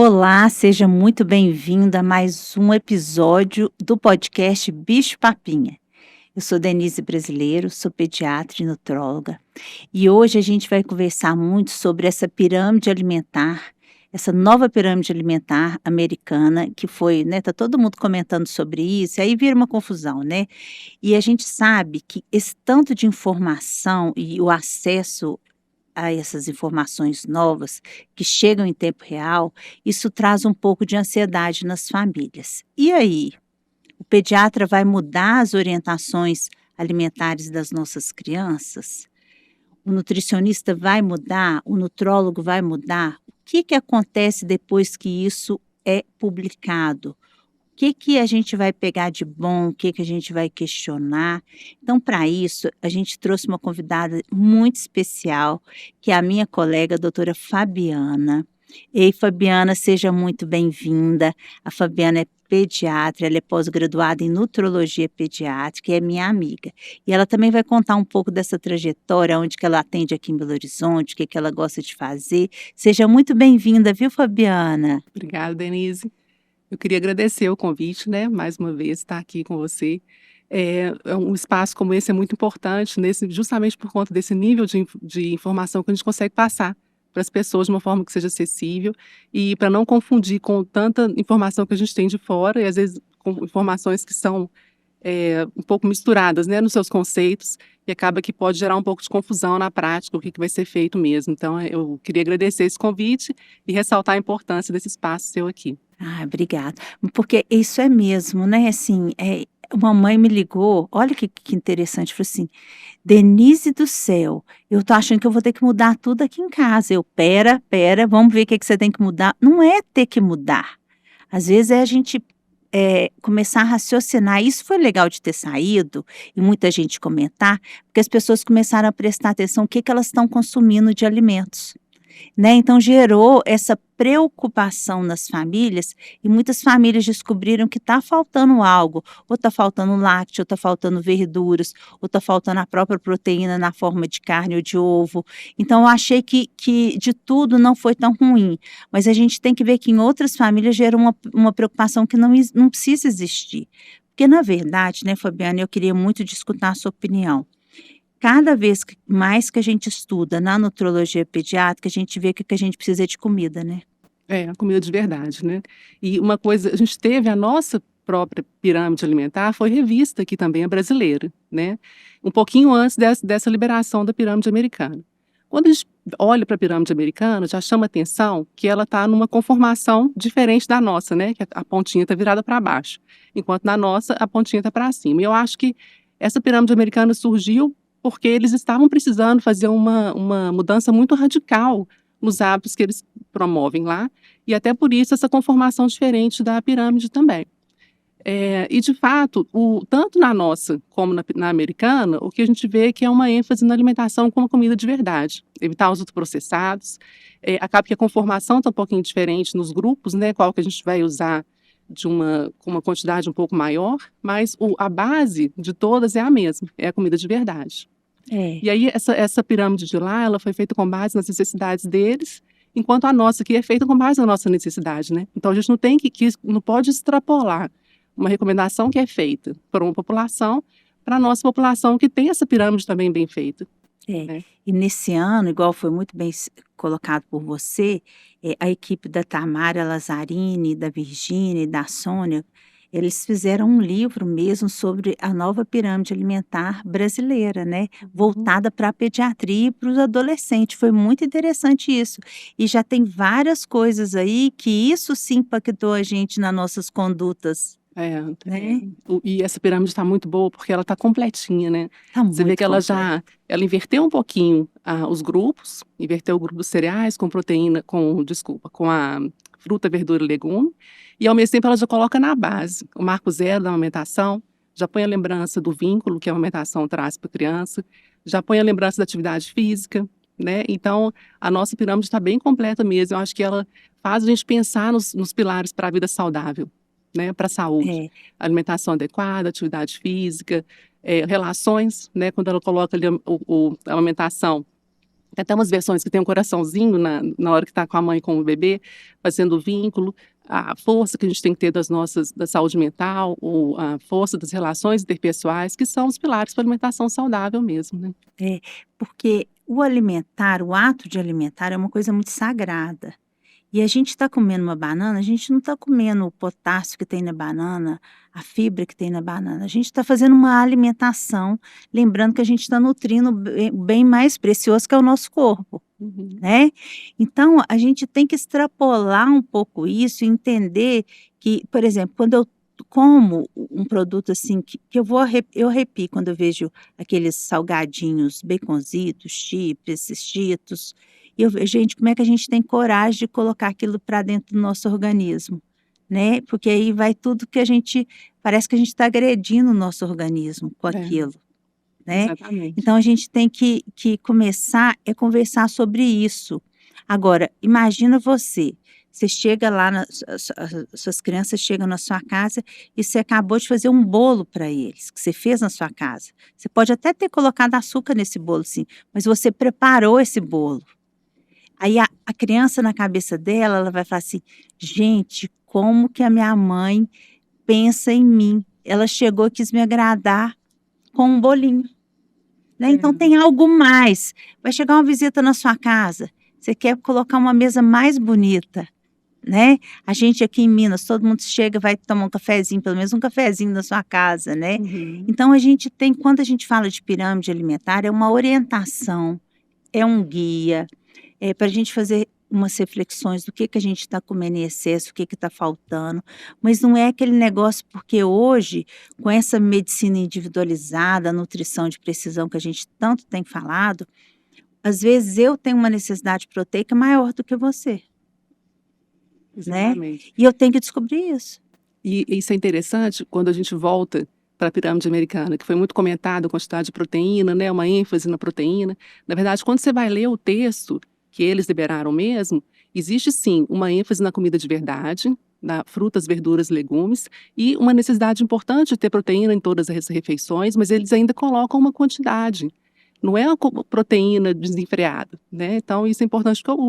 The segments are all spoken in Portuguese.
Olá, seja muito bem-vindo a mais um episódio do podcast Bicho Papinha. Eu sou Denise Brasileiro, sou pediatra e nutróloga, e hoje a gente vai conversar muito sobre essa pirâmide alimentar, essa nova pirâmide alimentar americana que foi, né, tá todo mundo comentando sobre isso, e aí vira uma confusão, né? E a gente sabe que esse tanto de informação e o acesso a essas informações novas que chegam em tempo real, isso traz um pouco de ansiedade nas famílias. E aí, o pediatra vai mudar as orientações alimentares das nossas crianças? O nutricionista vai mudar? O nutrólogo vai mudar? O que que acontece depois que isso é publicado? O que que a gente vai pegar de bom, o que que a gente vai questionar. Então, para isso, a gente trouxe uma convidada muito especial, que é a minha colega, a doutora Fabiana. Ei, Fabiana, seja muito bem-vinda. A Fabiana é pediatra, ela é pós-graduada em nutrologia pediátrica e é minha amiga. E ela também vai contar um pouco dessa trajetória, onde que ela atende aqui em Belo Horizonte, o que que ela gosta de fazer. Seja muito bem-vinda, viu, Fabiana? Obrigada, Denise. Eu queria agradecer o convite, né, mais uma vez, estar aqui com você. Um espaço como esse é muito importante, justamente por conta desse nível de informação que a gente consegue passar para as pessoas de uma forma que seja acessível e para não confundir com tanta informação que a gente tem de fora e, às vezes, com informações que são um pouco misturadas, né, nos seus conceitos, e acaba que pode gerar um pouco de confusão na prática, o que vai ser feito mesmo. Então, eu queria agradecer esse convite e ressaltar a importância desse espaço seu aqui. Ah, obrigada. Porque isso é mesmo, né, assim, uma mãe me ligou, olha que interessante, falou assim: "Denise do céu, eu tô achando que eu vou ter que mudar tudo aqui em casa". Eu: "Espera, vamos ver o que que você tem que mudar". Não é ter que mudar, às vezes é a gente, começar a raciocinar. Isso foi legal de ter saído e muita gente comentar, porque as pessoas começaram a prestar atenção o que que elas estão consumindo de alimentos. Né, então gerou essa preocupação nas famílias, e muitas famílias descobriram que está faltando algo, ou está faltando lácteo, ou está faltando verduras, ou está faltando a própria proteína na forma de carne ou de ovo. Então eu achei que de tudo não foi tão ruim, mas a gente tem que ver que em outras famílias gerou uma preocupação que não precisa existir. Porque na verdade, né, Fabiana, eu queria muito de escutar a sua opinião. Cada vez mais que a gente estuda na nutrologia pediátrica, a gente vê que a gente precisa é de comida, né. É, a comida de verdade, né. E uma coisa, a gente teve a nossa própria pirâmide alimentar, foi revista aqui também, a brasileira, né, um pouquinho antes dessa liberação da pirâmide americana. Quando a gente olha para a pirâmide americana, já chama atenção que ela está numa conformação diferente da nossa, né, que a pontinha está virada para baixo, enquanto na nossa a pontinha está para cima. E eu acho que essa pirâmide americana surgiu porque eles estavam precisando fazer uma mudança muito radical nos hábitos que eles promovem lá, e até por isso essa conformação diferente da pirâmide também. E de fato, tanto na nossa como na americana, o que a gente vê é que é uma ênfase na alimentação com a comida de verdade, evitar os ultraprocessados, acaba que a conformação está um pouquinho diferente nos grupos, né, qual que a gente vai usar com uma quantidade um pouco maior, mas a base de todas é a mesma, é a comida de verdade. É. E aí essa pirâmide de lá, ela foi feita com base nas necessidades deles, enquanto a nossa aqui é feita com base na nossa necessidade, né. Então a gente não tem não pode extrapolar uma recomendação que é feita por uma população, para a nossa população que tem essa pirâmide também bem feita, É, né. e nesse ano, igual foi muito bem colocado por você, a equipe da Tamara Lazzarini, da Virgínia e da Sônia, eles fizeram um livro mesmo sobre a nova pirâmide alimentar brasileira, né, Uhum. voltada para a pediatria e para os adolescentes. Foi muito interessante isso. E já tem várias coisas aí que isso sim impactou a gente nas nossas condutas, É, né. e essa pirâmide está muito boa, porque ela está completinha, né. Tá Você vê muito que completa. ela inverteu um pouquinho os grupos, inverteu o grupo dos cereais com proteína com a fruta, verdura e legume, e ao mesmo tempo ela já coloca na base o marco zero da amamentação, já põe a lembrança do vínculo que a amamentação traz para a criança, já põe a lembrança da atividade física, né. Então a nossa pirâmide está bem completa mesmo, eu acho que ela faz a gente pensar nos pilares para a vida saudável, né, para a saúde. É. Alimentação adequada, atividade física, relações, né, quando ela coloca ali a amamentação Tem até umas versões que tem um coraçãozinho na hora que está com a mãe com o bebê, fazendo o vínculo, a força que a gente tem que ter da saúde mental, ou a força das relações interpessoais, que são os pilares para a alimentação saudável mesmo, né? É, porque o alimentar, o ato de alimentar é uma coisa muito sagrada. E a gente está comendo uma banana, a gente não está comendo o potássio que tem na banana, a fibra que tem na banana. A gente está fazendo uma alimentação, lembrando que a gente está nutrindo o bem mais precioso que é o nosso corpo, Uhum. né? Então, a gente tem que extrapolar um pouco isso e entender que, por exemplo, quando eu como um produto assim, que eu arrepio quando eu vejo aqueles salgadinhos baconzitos, chips, esses Cheetos, e eu vejo, gente, como é que a gente tem coragem de colocar aquilo para dentro do nosso organismo, né? Porque aí vai tudo que a gente, parece que a gente está agredindo o nosso organismo com É, aquilo, né? exatamente. Então a gente tem que começar a conversar sobre isso. Agora, imagina você chega lá, as suas crianças chegam na sua casa e você acabou de fazer um bolo para eles, que você fez na sua casa. Você pode até ter colocado açúcar nesse bolo, sim, mas você preparou esse bolo. Aí a criança na cabeça dela, ela vai falar assim: "Gente, como que a minha mãe pensa em mim? Ela chegou e quis me agradar com um bolinho", né. Então É. tem algo mais. Vai chegar uma visita na sua casa, você quer colocar uma mesa mais bonita, né. A gente aqui em Minas, todo mundo chega, vai tomar um cafezinho, pelo menos um cafezinho na sua casa, né. Uhum. Então a gente tem, quando a gente fala de pirâmide alimentar, é uma orientação, é um guia, para a gente fazer umas reflexões do que a gente está comendo em excesso, o que está faltando, mas não é aquele negócio, porque hoje, com essa medicina individualizada, a nutrição de precisão que a gente tanto tem falado, às vezes eu tenho uma necessidade proteica maior do que você, né, Exatamente. e eu tenho que descobrir isso. E isso é interessante quando a gente volta para a pirâmide americana, que foi muito comentado a quantidade de proteína, né, uma ênfase na proteína. Na verdade, quando você vai ler o texto que eles liberaram mesmo, existe sim uma ênfase na comida de verdade, na frutas, verduras, legumes, e uma necessidade importante de ter proteína em todas as refeições, mas eles ainda colocam uma quantidade. Não é uma proteína desenfreada, né? Então, isso é importante, porque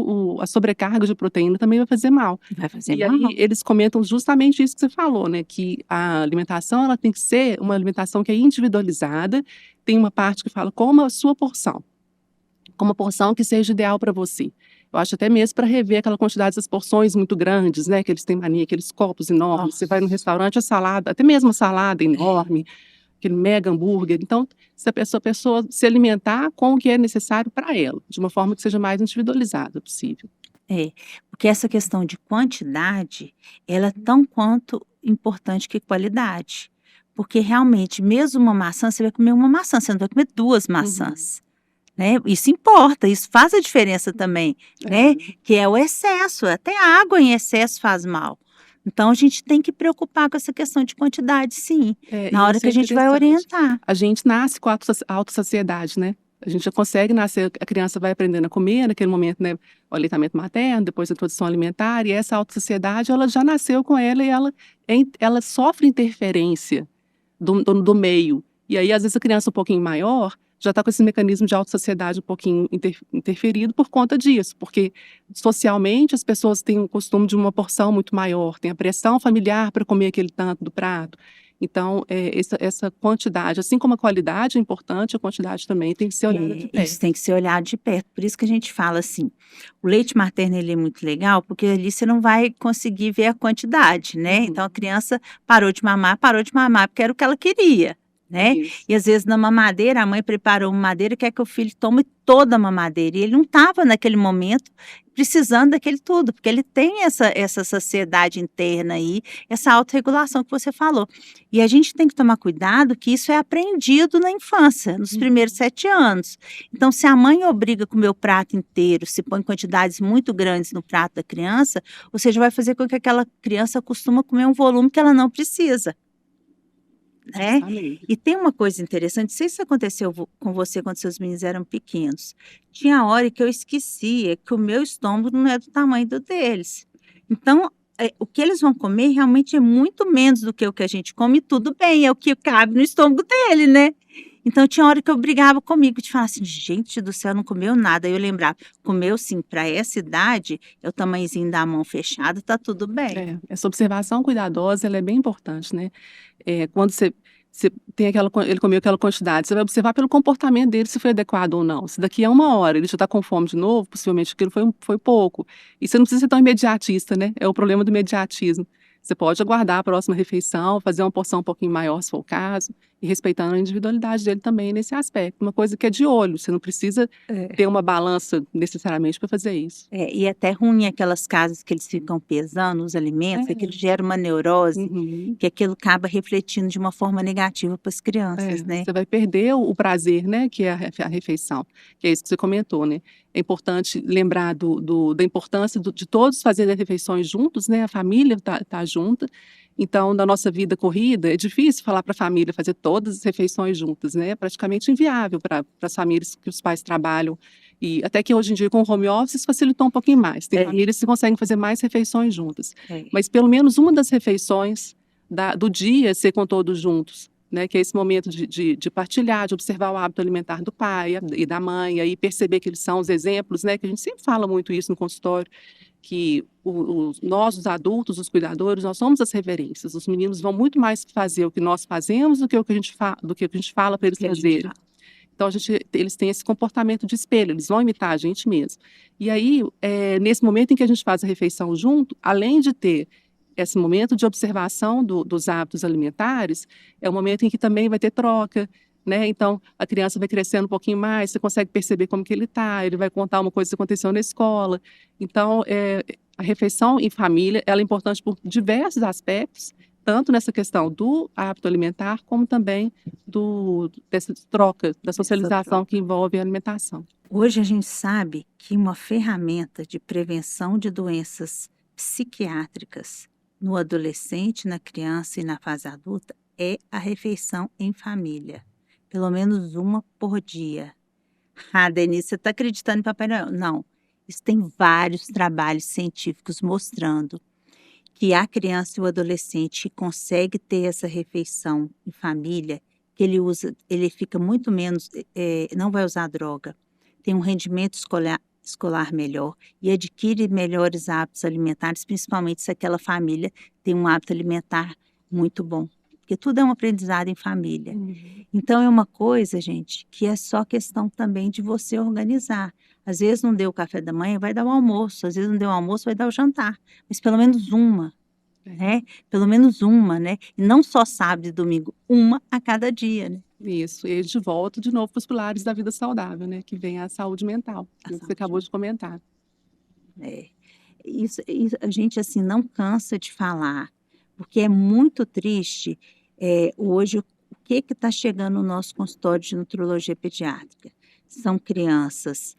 a sobrecarga de proteína também vai fazer mal. Vai fazer E aí mal. eles comentam justamente isso que você falou, né, que a alimentação ela tem que ser uma alimentação que é individualizada, tem uma parte que fala como a sua porção, como a porção que seja ideal para você. Eu acho até mesmo para rever aquela quantidade dessas porções muito grandes, né, que eles têm mania, aqueles copos enormes, você vai no Nossa. restaurante, a salada, até mesmo a salada enorme, aquele mega hambúrguer. Então, se a pessoa se alimentar com o que é necessário para ela, de uma forma que seja mais individualizada possível. É, porque essa questão de quantidade, ela é tão quanto importante que qualidade. Porque realmente, mesmo uma maçã, você vai comer uma maçã, você não vai comer 2 Uhum. maçãs, né. Isso importa, isso faz a diferença também, né, É. que é o excesso, até a água em excesso faz mal. Então a gente tem que preocupar com essa questão de quantidade, sim, É, na e hora isso que é a gente vai interessante. orientar. A gente nasce com a autossaciedade, né. A gente já consegue nascer, a criança vai aprendendo a comer naquele momento, né, o aleitamento materno, depois a introdução alimentar, e essa autossaciedade ela já nasceu com ela e ela sofre interferência do meio. E aí, às vezes, a criança um pouquinho maior já está com esse mecanismo de autossaciedade um pouquinho interferido por conta disso, porque socialmente as pessoas têm o costume de uma porção muito maior, tem a pressão familiar para comer aquele tanto do prato. Então, essa quantidade, assim como a qualidade é importante, a quantidade também tem que ser olhada de Isso perto. tem que ser olhado de perto, por isso que a gente fala assim, o leite materno ele é muito legal, porque ali você não vai conseguir ver a quantidade, né, então a Uhum. criança parou de mamar porque era o que ela queria, né, Isso. e às vezes na mamadeira, a mãe preparou uma mamadeira e quer que o filho tome toda a mamadeira, e ele não estava naquele momento precisando daquele tudo, porque ele tem essa saciedade interna aí, essa autorregulação que você falou. E a gente tem que tomar cuidado que isso é aprendido na infância, nos primeiros Uhum. 7 anos. Então, se a mãe obriga a comer o prato inteiro, se põe quantidades muito grandes no prato da criança, ou seja, vai fazer com que aquela criança acostuma comer um volume que ela não precisa, né. Justamente. E tem uma coisa interessante, não sei se aconteceu com você quando seus meninos eram pequenos, tinha hora que eu esquecia que o meu estômago não é do tamanho do deles. Então, o que eles vão comer realmente é muito menos do que o que a gente come, e tudo bem, é o que cabe no estômago dele, né. Então tinha hora que eu brigava comigo de falar assim: "Gente do céu, não comeu nada". Aí eu lembrava: "Comeu sim, para essa idade, é o tamanhozinho da mão fechada, tá tudo bem". Essa observação cuidadosa, ela é bem importante, né. Quando você tem aquela ele comeu aquela quantidade, você vai observar pelo comportamento dele se foi adequado ou não. Se daqui a 1 hora ele já está com fome de novo, possivelmente aquilo foi pouco. E você não precisa ser tão imediatista, né, é o problema do imediatismo. Você pode aguardar a próxima refeição, fazer uma porção um pouquinho maior, se for o caso, e respeitando a individualidade dele também nesse aspecto. Uma coisa que é de olho, você não precisa É. ter uma balança necessariamente para fazer isso. E é até ruim aquelas casas que eles ficam pesando os alimentos, aquilo É. gera uma neurose, Uhum. que aquilo acaba refletindo de uma forma negativa para as crianças, né. Você vai perder o prazer, né, que é a refeição, que é isso que você comentou, né. É importante lembrar da importância de todos fazerem as refeições juntos, né, a família tá junta. Então, na nossa vida corrida, é difícil falar para a família fazer todas as refeições juntas, né, é praticamente inviável para as famílias que os pais trabalham, e até que hoje em dia com o home office isso facilitou um pouquinho mais, tem É. famílias que conseguem fazer mais refeições juntas. É. Mas pelo menos uma das refeições do dia ser com todos juntos, né, que é esse momento de partilhar, de observar o hábito alimentar do pai e da mãe, aí perceber que eles são os exemplos, né, que a gente sempre fala muito isso no consultório, que nós, os adultos, os cuidadores, nós somos as referências. Os meninos vão muito mais fazer o que nós fazemos do que o que a gente fala para eles Que a gente fazerem. fala. Então eles têm esse comportamento de espelho, eles vão imitar a gente mesmo. E aí, nesse momento em que a gente faz a refeição junto, além de ter esse momento de observação dos hábitos alimentares, é um momento em que também vai ter troca, né? Então, a criança vai crescendo um pouquinho mais, você consegue perceber como que ele está, ele vai contar uma coisa que aconteceu na escola. Então, a refeição em família, ela é importante por diversos aspectos, tanto nessa questão do hábito alimentar, como também dessa troca, da socialização que envolve a alimentação. Hoje a gente sabe que uma ferramenta de prevenção de doenças psiquiátricas no adolescente, na criança e na fase adulta é a refeição em família. Pelo menos uma por dia. Ah, Denise, você está acreditando em Papai Noel? Não. Isso tem vários trabalhos científicos mostrando que a criança e o adolescente que consegue ter essa refeição em família, que ele fica muito menos, não vai usar droga, tem um rendimento escolar melhor e adquire melhores hábitos alimentares, principalmente se aquela família tem um hábito alimentar muito bom, porque tudo é um aprendizado em família. Então é uma coisa, gente, que é só questão também de você organizar. Às vezes não deu o café da manhã, vai dar o almoço, às vezes não deu o almoço, vai dar o jantar, mas pelo menos uma, né, pelo menos uma, né, e não só sábado e domingo, uma a cada dia, né. Isso, e de volta de novo para os pilares da vida saudável, né, que vem a saúde mental, A que você saúde acabou de comentar. É. Isso a gente, assim, não cansa de falar, porque é muito triste, hoje o que está chegando no nosso consultório de nutrologia pediátrica. São crianças,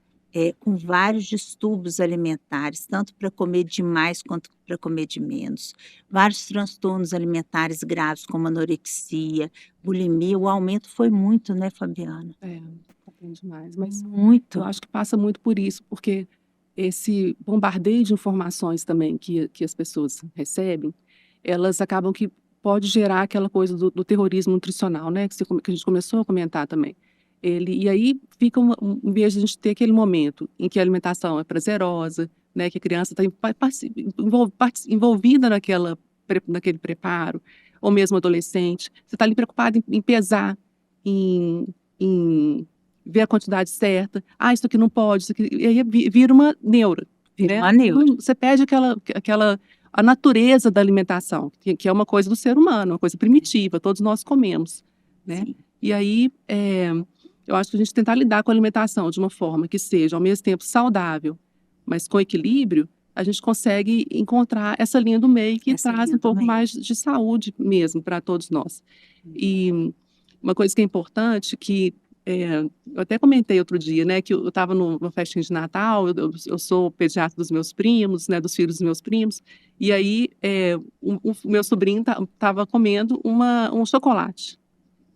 com vários distúrbios alimentares, tanto para comer demais quanto para comer de menos. Vários transtornos alimentares graves, como anorexia, bulimia, o aumento foi muito, né, Fabiana? Tá bem demais, mas Muito. eu acho que passa muito por isso, porque esse bombardeio de informações também que as pessoas recebem, elas acabam que pode gerar aquela coisa do terrorismo nutricional, né, que a gente começou a comentar também. E aí fica em vez de a gente ter aquele momento em que a alimentação é prazerosa, né, que a criança está envolvida naquele preparo, ou mesmo adolescente, você está ali preocupado em pesar, em ver a quantidade certa. "Ah, isso aqui não pode, isso aqui", e aí vira uma neura, Vira né. uma neura. Você perde a natureza da alimentação, que é uma coisa do ser humano, uma coisa primitiva, todos nós comemos, né. Sim. E aí, eu acho que a gente tentar lidar com a alimentação de uma forma que seja, ao mesmo tempo, saudável, mas com equilíbrio, a gente consegue encontrar essa linha do meio que Essa traz linha um do pouco meio. mais de saúde mesmo para todos nós. E uma coisa que é importante que, eu até comentei outro dia, né, que eu estava numa festinha de Natal, eu sou pediatra dos meus primos, né, dos filhos dos meus primos, e aí, o meu sobrinho estava comendo um chocolate.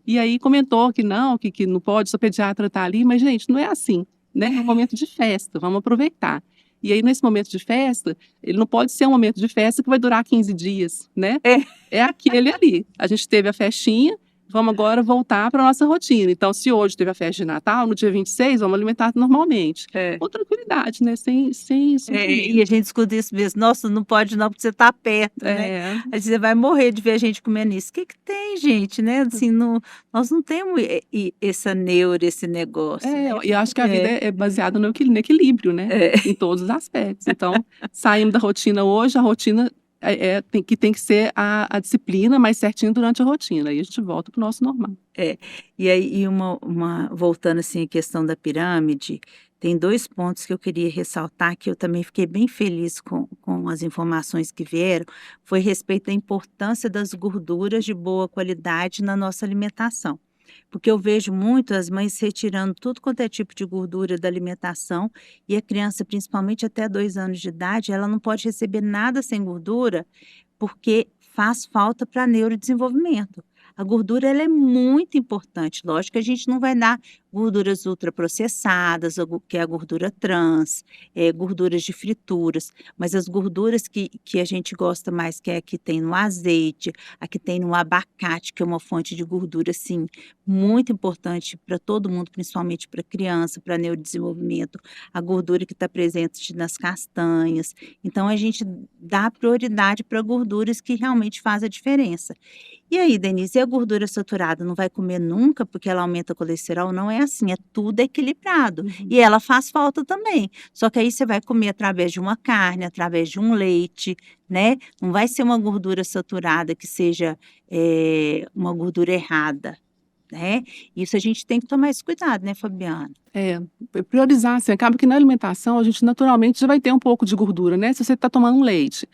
E aí comentou que não, que não pode, sua pediatra está ali, mas gente, não é assim, né, é um momento de festa, vamos aproveitar. E aí nesse momento de festa, ele não pode ser um momento de festa que vai durar 15 dias, né. É. É aquele ali, a gente teve a festinha, vamos agora voltar para a nossa rotina. Então, se hoje teve a festa de Natal, no dia 26, vamos alimentar normalmente. É. Com tranquilidade, né? Sem E sofrimento. a gente escuta isso mesmo. Nossa, não pode não, porque você está perto, né? É, Aí você vai morrer de ver a gente comendo isso. O que que tem, gente, né? Assim, nós não temos essa neura, esse negócio, né? e eu acho que a vida É, é baseada no equilíbrio, né? é, Em todos os aspectos. Então, saímos da rotina hoje, a rotina tem que ser a disciplina mais certinho durante a rotina. Aí a gente volta para o nosso normal. é. E aí, voltando assim à questão da pirâmide, tem dois pontos que eu queria ressaltar, que eu também fiquei bem feliz com as informações que vieram, foi a respeito da importância das gorduras de boa qualidade na nossa alimentação. Porque eu vejo muito as mães retirando tudo quanto é tipo de gordura da alimentação e a criança, principalmente até 2 anos de idade, ela não pode receber nada sem gordura, porque faz falta para neurodesenvolvimento. A gordura ela é muito importante. Lógico que a gente não vai dar gorduras ultraprocessadas, que é a gordura trans, gorduras de frituras, mas as gorduras que a gente gosta mais, que é a que tem no azeite, a que tem no abacate, que é uma fonte de gordura, assim, muito importante para todo mundo, principalmente para criança, para neurodesenvolvimento, a gordura que está presente nas castanhas. Então, a gente dá prioridade para gorduras que realmente fazem a diferença. E aí, Denise, e a gordura saturada não vai comer nunca porque ela aumenta o colesterol? Não é assim, é tudo equilibrado. E ela faz falta também. Só que aí você vai comer através de uma carne, através de um leite, né? Não vai ser uma gordura saturada que seja uma gordura errada, né? Isso a gente tem que tomar esse cuidado, né, Fabiana? Priorizar, assim, acaba que na alimentação a gente naturalmente já vai ter um pouco de gordura, né? Se você está tomando um leite,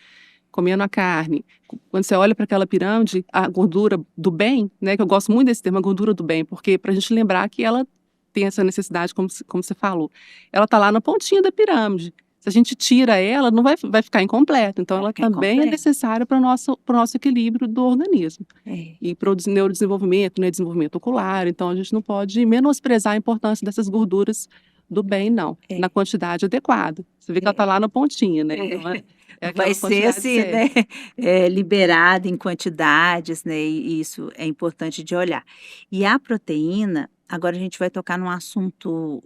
comendo a carne, quando você olha para aquela pirâmide, a gordura do bem, né? Que eu gosto muito desse termo, a gordura do bem, porque para a gente lembrar que ela tem essa necessidade, como você falou, ela está lá na pontinha da pirâmide. Se a gente tira ela, não vai ficar incompleto. Então, Vai ela ficar também é incompleto. necessária para o nosso equilíbrio do organismo. É. E para o neurodesenvolvimento, né, desenvolvimento ocular. Então, a gente não pode menosprezar a importância dessas gorduras do bem, não. É. Na quantidade adequada. Você vê que ela está lá na pontinha, né? Então, Vai aquela ser quantidade assim, né? certa. Liberada em quantidades, né? E isso é importante de olhar. E a proteína, agora a gente vai tocar num assunto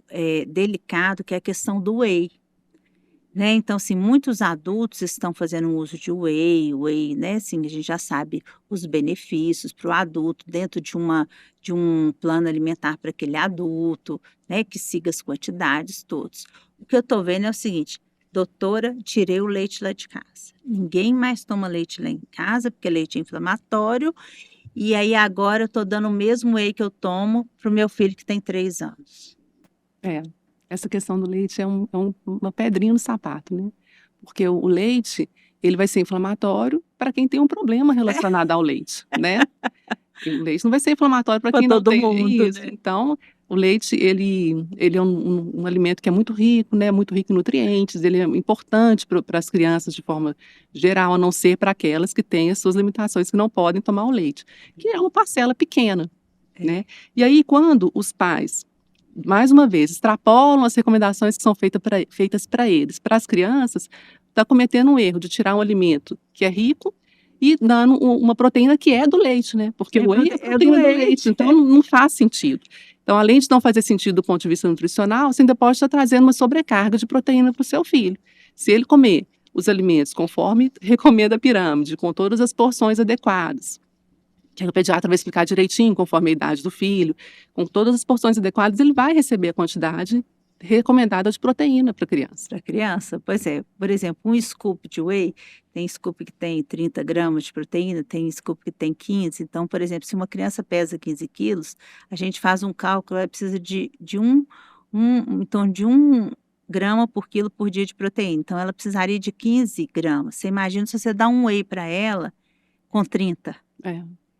delicado, que é a questão do whey. Né? Então, assim, muitos adultos estão fazendo uso de whey, né? Assim, a gente já sabe os benefícios para o adulto dentro de um plano alimentar para aquele adulto, né? Que siga as quantidades todos. O que eu estou vendo é o seguinte, doutora, tirei o leite lá de casa. Ninguém mais toma leite lá em casa, porque leite é inflamatório. E aí agora eu estou dando o mesmo whey que eu tomo para o meu filho que tem 3 anos. Essa questão do leite é uma pedrinha no sapato, né? Porque o leite, ele vai ser inflamatório para quem tem um problema relacionado ao leite, né? E o leite não vai ser inflamatório para Pra quem não todo tem mundo, isso. né? Então, o leite, ele é um alimento que é muito rico, né? Muito rico em nutrientes, ele é importante para as crianças de forma geral, a não ser para aquelas que têm as suas limitações, que não podem tomar o leite, que é uma parcela pequena, né? E aí, quando os pais mais uma vez, extrapolam as recomendações que são feitas para eles. Para as crianças, está cometendo um erro de tirar um alimento que é rico e dando uma proteína que é do leite, né? Porque o whey é É do proteína do leite, leite, então não faz sentido. Então, além de não fazer sentido do ponto de vista nutricional, você ainda pode estar trazendo uma sobrecarga de proteína para o seu filho. Se ele comer os alimentos conforme recomenda a pirâmide, com todas as porções adequadas, que o pediatra vai explicar direitinho, conforme a idade do filho, com todas as porções adequadas, ele vai receber a quantidade recomendada de proteína para a criança. Para criança? Pois é. Por exemplo, um scoop de whey, tem scoop que tem 30 gramas de proteína, tem scoop que tem 15. Então, por exemplo, se uma criança pesa 15 quilos, a gente faz um cálculo, ela precisa de em torno de 1 grama por quilo por dia de proteína. Então, ela precisaria de 15 gramas. Você imagina se você dá um whey para ela com 30.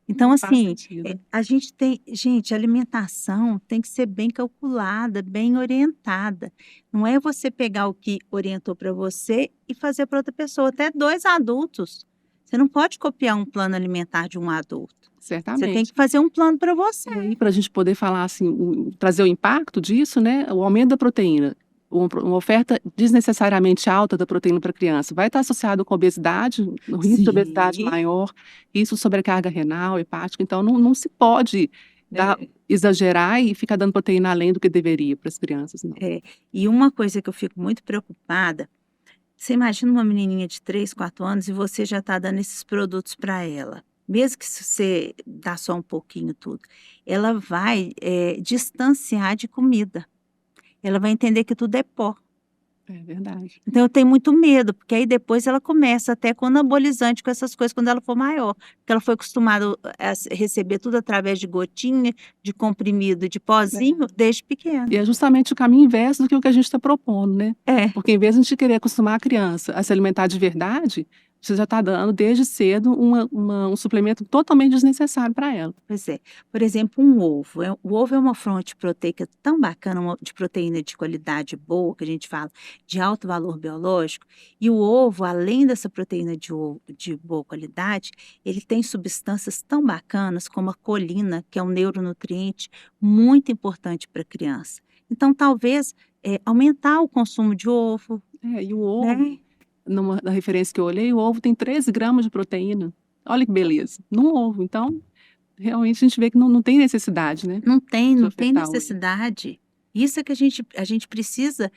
Então, Não faz assim, sentido. a alimentação tem que ser bem calculada, bem orientada. Não é você pegar o que orientou para você e fazer para outra pessoa, até 2 adultos. Você não pode copiar um plano alimentar de um adulto. Você tem Certamente. que fazer um plano para você. E aí, para a gente poder falar assim, trazer o impacto disso, né? O aumento da proteína. uma oferta desnecessariamente alta da proteína para a criança vai estar associado com obesidade, o risco de obesidade Sim. maior, risco de sobrecarga renal, hepática. Então, não se pode exagerar e ficar dando proteína além do que deveria para as crianças, não. E uma coisa que eu fico muito preocupada, você imagina uma menininha de 3, 4 anos e você já está dando esses produtos para ela. Mesmo que você dá só um pouquinho tudo, ela vai distanciar de comida. Ela vai entender que tudo é pó. É verdade. Então eu tenho muito medo, porque aí depois ela começa até com anabolizante, com essas coisas, quando ela for maior. Porque ela foi acostumada a receber tudo através de gotinha, de comprimido, de pozinho, desde pequena. E é justamente o caminho inverso do que o que a gente está propondo, né? É. Porque em vez de a gente querer acostumar a criança a se alimentar de verdade, você já está dando desde cedo um suplemento totalmente desnecessário para ela. Pois é. Por exemplo, um ovo. O ovo é uma fonte proteica tão bacana, de proteína de qualidade boa, que a gente fala, de alto valor biológico. E o ovo, além dessa proteína de boa qualidade, ele tem substâncias tão bacanas como a colina, que é um neuronutriente muito importante para a criança. Então, talvez aumentar o consumo de ovo. E o ovo, né? na referência que eu olhei, o ovo tem 13 gramas de proteína. Olha que beleza, num ovo. Então, realmente a gente vê que não tem necessidade, né? Não tem ofertar hoje. necessidade. Isso é que a gente precisa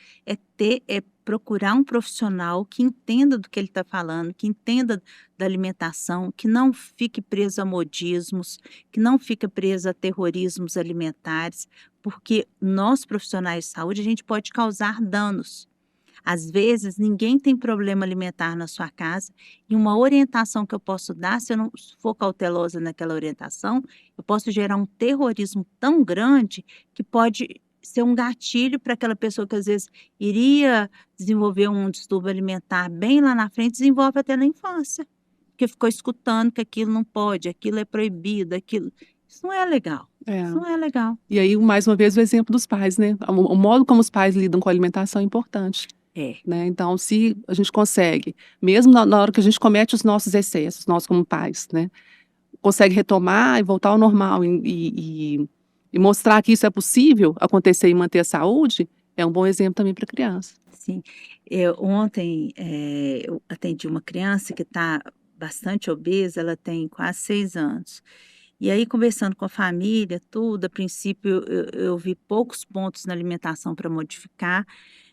procurar um profissional que entenda do que ele está falando, que entenda da alimentação, que não fique preso a modismos, que não fique preso a terrorismos alimentares, porque nós profissionais de saúde, a gente pode causar danos. Às vezes, ninguém tem problema alimentar na sua casa e uma orientação que eu posso dar, se eu não for cautelosa naquela orientação, eu posso gerar um terrorismo tão grande que pode ser um gatilho para aquela pessoa que às vezes iria desenvolver um distúrbio alimentar bem lá na frente, desenvolve até na infância, porque ficou escutando que aquilo não pode, aquilo é proibido, aquilo. Isso não é legal. Isso não é legal. E aí, mais uma vez, o exemplo dos pais, né? O modo como os pais lidam com a alimentação é importante. Né? Então, se a gente consegue, mesmo na hora que a gente comete os nossos excessos, nós como pais, né? Consegue retomar e voltar ao normal e mostrar que isso é possível acontecer e manter a saúde, é um bom exemplo também para a criança. Sim. Ontem eu atendi uma criança que está bastante obesa, ela tem quase 6 anos. E aí, conversando com a família, tudo, a princípio eu vi poucos pontos na alimentação para modificar,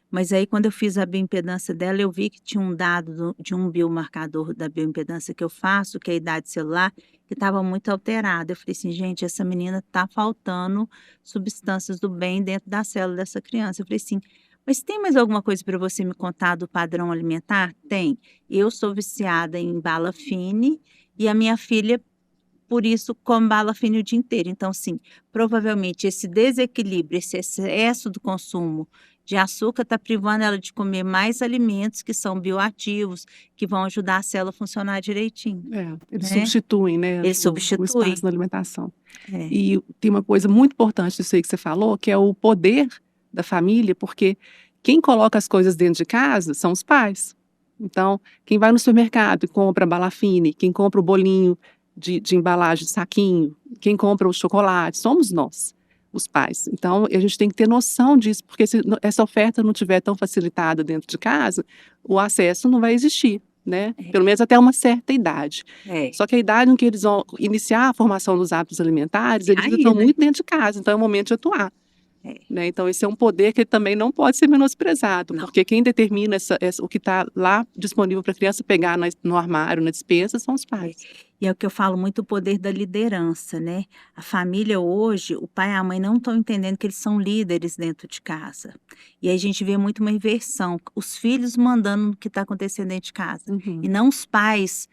mas aí quando eu fiz a bioimpedância dela, eu vi que tinha um dado de um biomarcador da bioimpedância que eu faço, que é a idade celular, que estava muito alterada. Eu falei assim, gente, essa menina está faltando substâncias do bem dentro da célula dessa criança. Eu falei assim, mas tem mais alguma coisa para você me contar do padrão alimentar? Tem. Eu sou viciada em bala fine e a minha filha, por isso, come bala fine o dia inteiro. Então, sim, provavelmente esse desequilíbrio, esse excesso do consumo de açúcar está privando ela de comer mais alimentos que são bioativos, que vão ajudar a célula a funcionar direitinho. Eles né? substituem, né? Eles o substituem. espaço na alimentação. É. E tem uma coisa muito importante disso aí que você falou, que é o poder da família, porque quem coloca as coisas dentro de casa são os pais. Então, quem vai no supermercado e compra bala fine, quem compra o bolinho de embalagem de saquinho, quem compra o chocolate, somos nós, os pais. Então, a gente tem que ter noção disso, porque se essa oferta não estiver tão facilitada dentro de casa, o acesso não vai existir, né? Pelo menos até uma certa idade. Só que a idade em que eles vão iniciar a formação dos hábitos alimentares, eles ainda estão muito dentro de casa, então é o momento de atuar. Né? Então, esse é um poder que também não pode ser menosprezado, porque quem determina o que está lá disponível para a criança pegar no armário, na despensa, são os pais. E é o que eu falo muito, o poder da liderança, né? A família hoje, o pai e a mãe não estão entendendo que eles são líderes dentro de casa. E aí a gente vê muito uma inversão, os filhos mandando o que está acontecendo dentro de casa. E não os pais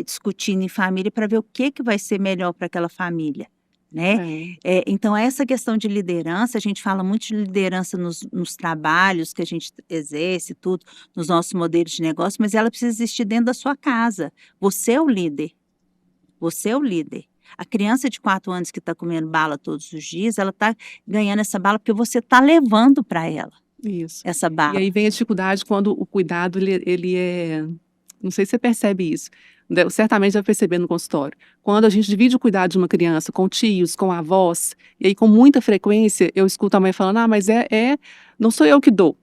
discutindo em família para ver o que vai ser melhor para aquela família. Né? Então, essa questão de liderança, a gente fala muito de liderança nos trabalhos que a gente exerce, tudo, nos nossos modelos de negócio, mas ela precisa existir dentro da sua casa. Você é o líder. Você é o líder. A criança de 4 anos que está comendo bala todos os dias, ela está ganhando essa bala porque você está levando para ela essa bala. E aí vem a dificuldade quando o cuidado, ele é... Não sei se você percebe isso. Certamente vai perceber no consultório. Quando a gente divide o cuidado de uma criança com tios, com avós, e aí com muita frequência eu escuto a mãe falando, mas não sou eu que dou,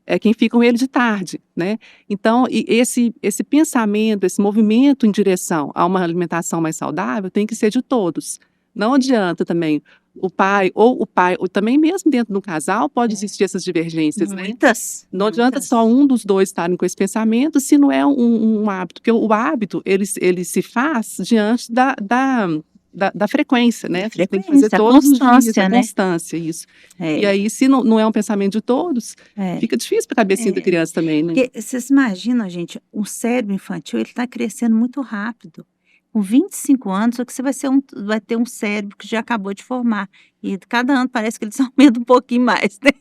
é quem fica com ele de tarde, né? Então, esse pensamento, esse movimento em direção a uma alimentação mais saudável tem que ser de todos. Não adianta também o pai, ou também mesmo dentro do casal, pode existir essas divergências, né? Muitas, Não adianta muitas. só um dos dois estarem com esse pensamento se não é um hábito, porque o hábito, ele se faz diante da frequência, né? Você tem que fazer Frequência, a todos os dias, constância, a né? constância, isso. E É, aí, se não é um pensamento de todos, é. fica difícil para a cabecinha da É. criança também, né? Porque vocês imaginam, gente, o cérebro infantil, ele está crescendo muito rápido. Com 25 anos, só que você vai ter um cérebro que já acabou de formar. E cada ano parece que eles aumentam um pouquinho mais, né?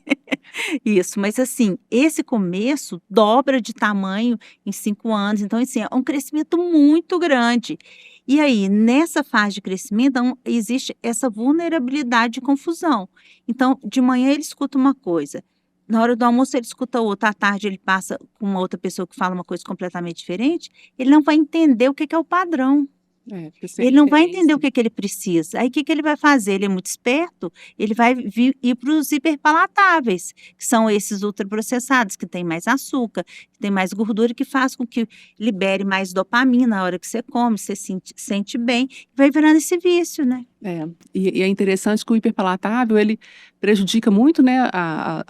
Isso, mas assim, esse começo dobra de tamanho em 5 anos. Então, assim, é um crescimento muito grande. E aí, nessa fase de crescimento, então, existe essa vulnerabilidade de confusão. Então, de manhã ele escuta uma coisa, na hora do almoço ele escuta outra, à tarde ele passa com uma outra pessoa que fala uma coisa completamente diferente, ele não vai entender o que que é o padrão. Porque sem Ele não vai entender referência. o que que ele precisa. Aí o que que ele vai fazer? Ele é muito esperto, ele vai ir para os hiperpalatáveis, que são esses ultraprocessados, que tem mais açúcar, que tem mais gordura, que faz com que libere mais dopamina na hora que você come, você sente bem, vai virando esse vício, né? E é interessante que o hiperpalatável, ele prejudica muito, né, a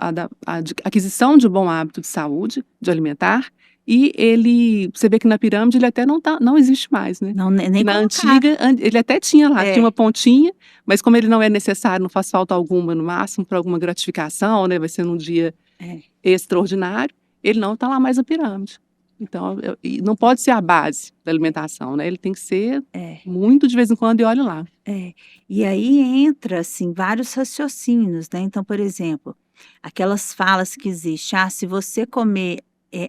aquisição de um bom hábito de saúde, de alimentar, e você vê que na pirâmide ele até não existe mais, né? Não, nem Na colocar. antiga, ele até tinha lá, É. tinha uma pontinha, mas como ele não é necessário, não faz falta alguma, no máximo para alguma gratificação, né, vai ser num dia É. extraordinário, ele não está lá mais na pirâmide. Então, e não pode ser a base da alimentação, né? Ele tem que ser É. muito de vez em quando e olha lá. E aí entra, assim, vários raciocínios, né? Então, por exemplo, aquelas falas que existem, se você comer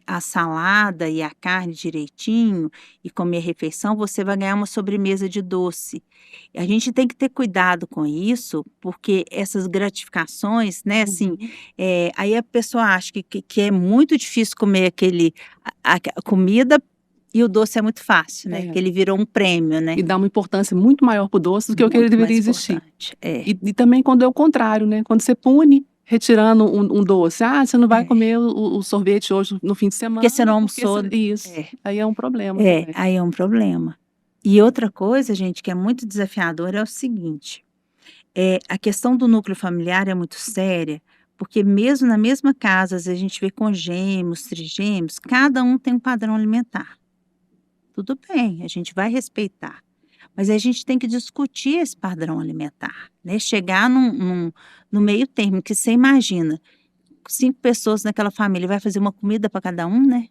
a salada e a carne direitinho e comer a refeição, você vai ganhar uma sobremesa de doce. E a gente tem que ter cuidado com isso, porque essas gratificações, né, assim, Uhum. aí a pessoa acha que é muito difícil comer a comida e o doce é muito fácil, né? Que ele virou um prêmio, né? E dá uma importância muito maior pro doce do que o que ele Muito deveria mais existir. importante. E também quando é o contrário, né? Quando você pune retirando um doce. Você não vai comer o sorvete hoje no fim de semana. Porque você não almoçou. Isso. Aí é um problema. Aí é um problema. E outra coisa, gente, que é muito desafiadora é o seguinte: a questão do núcleo familiar é muito séria, porque mesmo na mesma casa, às vezes a gente vê congêmeos, trigêmeos, cada um tem um padrão alimentar. Tudo bem, a gente vai respeitar. Mas a gente tem que discutir esse padrão alimentar, né? Chegar no meio termo, que você imagina, 5 pessoas naquela família, vai fazer uma comida para cada um, né?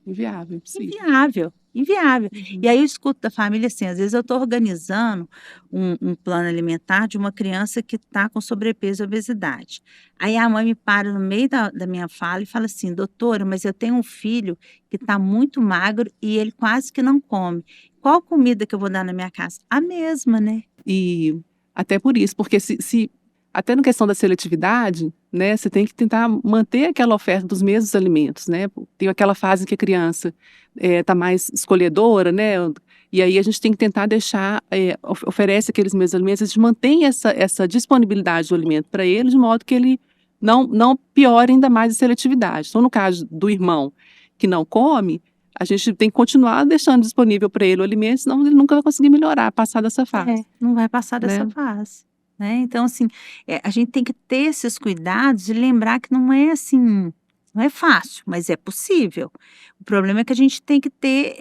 Inviável, impossível. Inviável. E aí eu escuto da família assim, às vezes eu estou organizando um plano alimentar de uma criança que está com sobrepeso e obesidade. Aí a mãe me para no meio da minha fala e fala assim, doutora, mas eu tenho um filho que está muito magro e ele quase que não come. Qual comida que eu vou dar na minha casa? A mesma, né? E até por isso, porque até na questão da seletividade, né, você tem que tentar manter aquela oferta dos mesmos alimentos, né? Tem aquela fase que a criança está mais escolhedora, né? E aí a gente tem que tentar deixar, oferece aqueles mesmos alimentos, a gente mantém essa disponibilidade do alimento para ele, de modo que ele não piore ainda mais a seletividade. Então, no caso do irmão que não come, a gente tem que continuar deixando disponível para ele o alimento, senão ele nunca vai conseguir melhorar, passar dessa fase. Não vai passar dessa Né? fase. Né? Então, assim, a gente tem que ter esses cuidados e lembrar que não é assim, não é fácil, mas é possível. O problema é que a gente tem que ter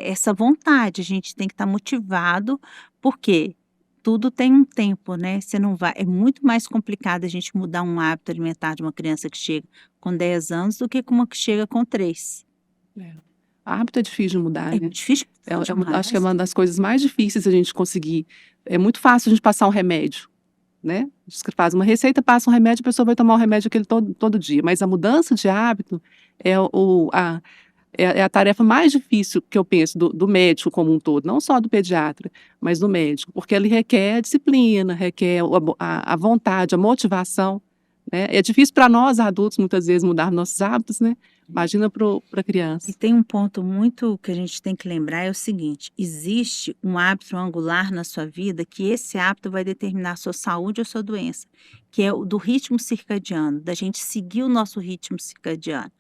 essa vontade, a gente tem que estar motivado, porque tudo tem um tempo, né? Você não vai, é muito mais complicado a gente mudar um hábito alimentar de uma criança que chega com 10 anos do que com uma que chega com 3. Hábito é difícil de mudar, né? muito difícil Acho que é uma das coisas mais difíceis a gente conseguir. É muito fácil a gente passar um remédio, né? A gente faz uma receita, passa um remédio, a pessoa vai tomar o remédio aquele todo dia. Mas a mudança de hábito é a tarefa mais difícil que eu penso do médico como um todo, não só do pediatra, mas do médico, porque ele requer disciplina, requer a vontade, a motivação, né? É difícil para nós, adultos, muitas vezes, mudar nossos hábitos, né? Imagina para a criança. E tem um ponto muito que a gente tem que lembrar, é o seguinte: existe um hábito angular na sua vida que esse hábito vai determinar a sua saúde ou sua doença, que é o do ritmo circadiano, da gente seguir o nosso ritmo circadiano.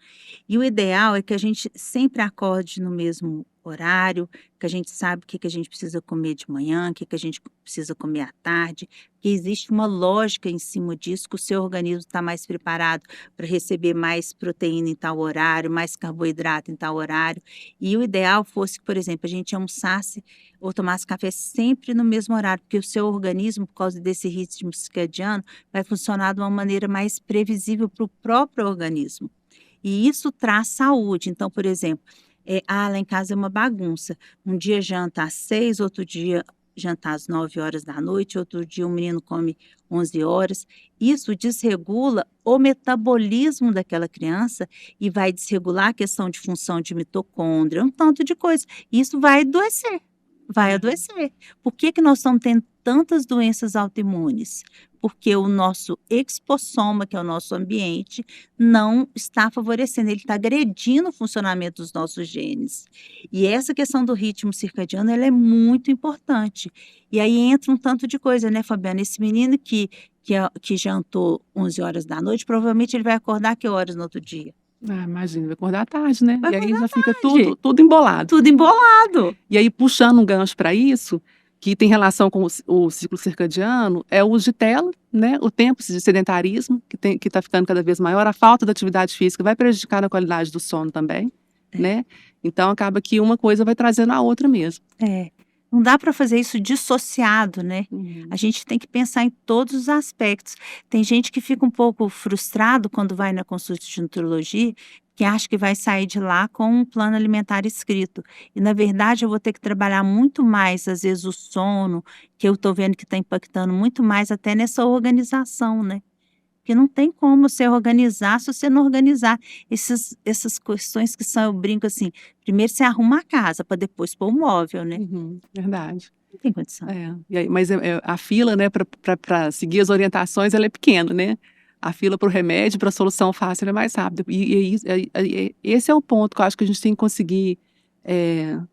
E o ideal é que a gente sempre acorde no mesmo horário, que a gente sabe o que que a gente precisa comer de manhã, o que que a gente precisa comer à tarde, que existe uma lógica em cima disso, que o seu organismo está mais preparado para receber mais proteína em tal horário, mais carboidrato em tal horário. E o ideal fosse que, por exemplo, a gente almoçasse ou tomasse café sempre no mesmo horário, porque o seu organismo, por causa desse ritmo circadiano, vai funcionar de uma maneira mais previsível para o próprio organismo. E isso traz saúde. Então, por exemplo, lá em casa é uma bagunça. Um dia janta às 6, outro dia janta às 9 horas da noite, outro dia o menino come 11 horas. Isso desregula o metabolismo daquela criança e vai desregular a questão de função de mitocôndria, um tanto de coisa. Isso vai adoecer, vai adoecer. Por que que nós estamos tendo tantas doenças autoimunes? Porque o nosso expossoma, que é o nosso ambiente, não está favorecendo, ele está agredindo o funcionamento dos nossos genes. E essa questão do ritmo circadiano, ela é muito importante. E aí entra um tanto de coisa, né, Fabiana? Esse menino que jantou 11 horas da noite, provavelmente ele vai acordar que horas no outro dia? Ah, imagina, vai acordar à tarde, né? Vai E aí acordar já fica tarde. tudo embolado. Tudo embolado. E aí, puxando um gancho para isso, que tem relação com o ciclo circadiano, é o uso de tela, né? O tempo de sedentarismo, que está ficando cada vez maior, a falta da atividade física vai prejudicar a qualidade do sono também, né? Então, acaba que uma coisa vai trazendo a outra mesmo. Não dá para fazer isso dissociado, né? Uhum. A gente tem que pensar em todos os aspectos. Tem gente que fica um pouco frustrado quando vai na consulta de nutrologia, que acha que vai sair de lá com um plano alimentar escrito. E, na verdade, eu vou ter que trabalhar muito mais, às vezes, o sono, que eu estou vendo que está impactando muito mais até nessa organização, né? Porque não tem como você organizar se você não organizar essas questões que são, eu brinco assim, primeiro você arruma a casa para depois pôr o móvel, né? Uhum, verdade. Não tem condição. E aí, mas a fila, né, para seguir as orientações, ela é pequena, né? A fila para o remédio, para a solução fácil, ela é mais rápida. Esse é o ponto que eu acho que a gente tem que conseguir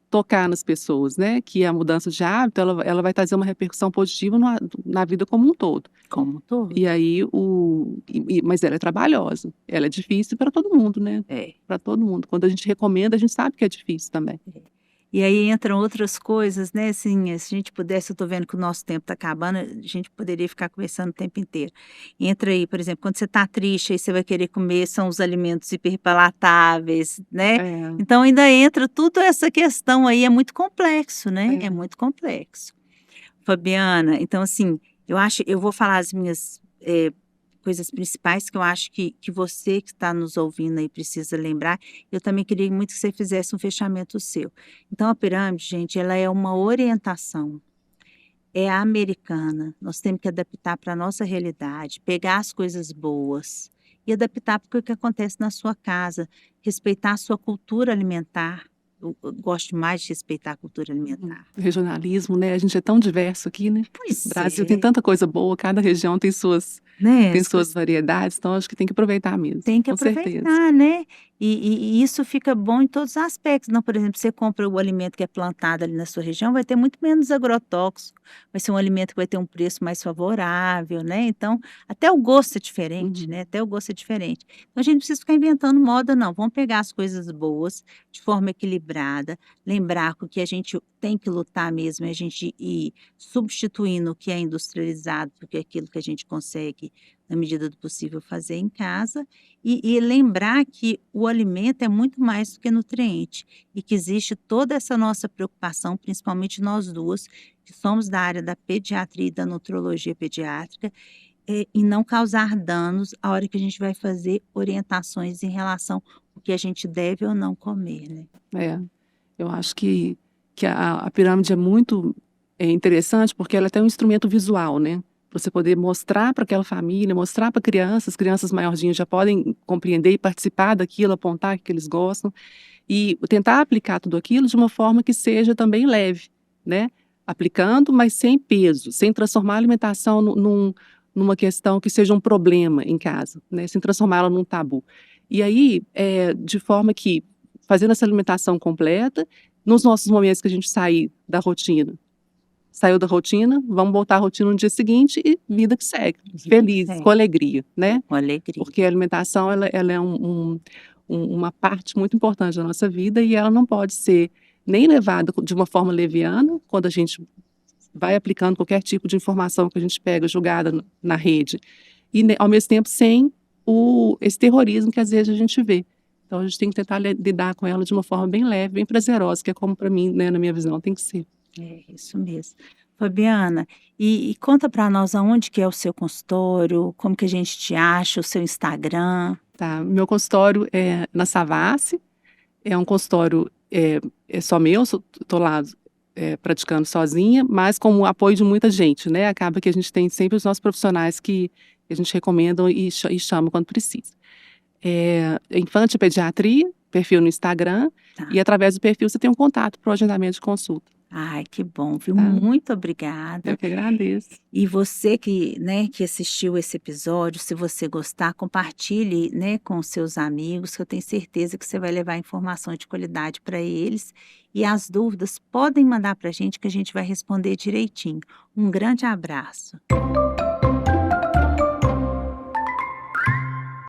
tocar nas pessoas, né? Que a mudança de hábito, ela vai trazer uma repercussão positiva na vida como um todo. Como todo. E aí, mas ela é trabalhosa, ela é difícil para todo mundo, né? Para todo mundo. Quando a gente recomenda, a gente sabe que é difícil também. E aí entram outras coisas, né? Assim, se a gente pudesse, eu estou vendo que o nosso tempo está acabando, a gente poderia ficar conversando o tempo inteiro. Entra aí, por exemplo, quando você está triste, aí você vai querer comer, são os alimentos hiperpalatáveis, né? Então ainda entra tudo essa questão aí, é muito complexo, né? É muito complexo. Fabiana, então assim, eu vou falar as minhas coisas principais que eu acho que você que está nos ouvindo aí precisa lembrar. Eu também queria muito que você fizesse um fechamento seu. Então, a pirâmide, gente, ela é uma orientação. É americana. Nós temos que adaptar para a nossa realidade, pegar as coisas boas e adaptar para o que acontece na sua casa, respeitar a sua cultura alimentar. Eu gosto mais de respeitar a cultura alimentar. Regionalismo, né? A gente é tão diverso aqui, né? Pois O Brasil tem tanta coisa boa, cada região tem suas variedades, então acho que tem que aproveitar mesmo. Tem que com certeza. aproveitar, né? E isso fica bom em todos os aspectos. Não, por exemplo, você compra o alimento que é plantado ali na sua região, vai ter muito menos agrotóxico, vai ser um alimento que vai ter um preço mais favorável, né? Então, até o gosto é diferente, né? Até o gosto é diferente. Então, a gente não precisa ficar inventando moda, não. Vamos pegar as coisas boas de forma equilibrada, lembrar que o que a gente tem que lutar mesmo é a gente ir substituindo o que é industrializado, porque é aquilo que a gente consegue, na medida do possível, fazer em casa, e lembrar que o alimento é muito mais do que nutriente e que existe toda essa nossa preocupação, principalmente nós duas, que somos da área da pediatria e da nutrologia pediátrica, em não causar danos a hora que a gente vai fazer orientações em relação ao que a gente deve ou não comer, né? Eu acho que a pirâmide é muito interessante porque ela tem um instrumento visual, né? Você poder mostrar para aquela família, mostrar para as crianças maiorzinhas já podem compreender e participar daquilo, apontar o que eles gostam e tentar aplicar tudo aquilo de uma forma que seja também leve, né? Aplicando, mas sem peso, sem transformar a alimentação numa questão que seja um problema em casa, né, sem transformá-la num tabu. E aí, de forma que, fazendo essa alimentação completa, nos nossos momentos que a gente saiu da rotina, vamos voltar à rotina no dia seguinte e vida que segue, felizes, com alegria, né. Com alegria. Porque a alimentação ela é uma parte muito importante da nossa vida e ela não pode ser nem levada de uma forma leviana, quando a gente vai aplicando qualquer tipo de informação que a gente pega jogada na rede, e ao mesmo tempo sem esse terrorismo que às vezes a gente vê. Então a gente tem que tentar lidar com ela de uma forma bem leve, bem prazerosa, que é como para mim, né, na minha visão, tem que ser. É, isso mesmo. Fabiana, e conta para nós aonde que é o seu consultório, como que a gente te acha, o seu Instagram? Tá, meu consultório é na Savassi, é um consultório, é só meu, tô lá, praticando sozinha, mas com o apoio de muita gente, né, acaba que a gente tem sempre os nossos profissionais que a gente recomenda e chama quando precisa. Infante Pediatria, perfil no Instagram, Tá. e através do perfil você tem um contato para o agendamento de consulta. Ai, que bom, viu? Tá. Muito obrigada. Eu que agradeço. E você que, né, que assistiu esse episódio, se você gostar, compartilhe, né, com seus amigos, que eu tenho certeza que você vai levar informação de qualidade para eles. E as dúvidas podem mandar para a gente que a gente vai responder direitinho. Um grande abraço.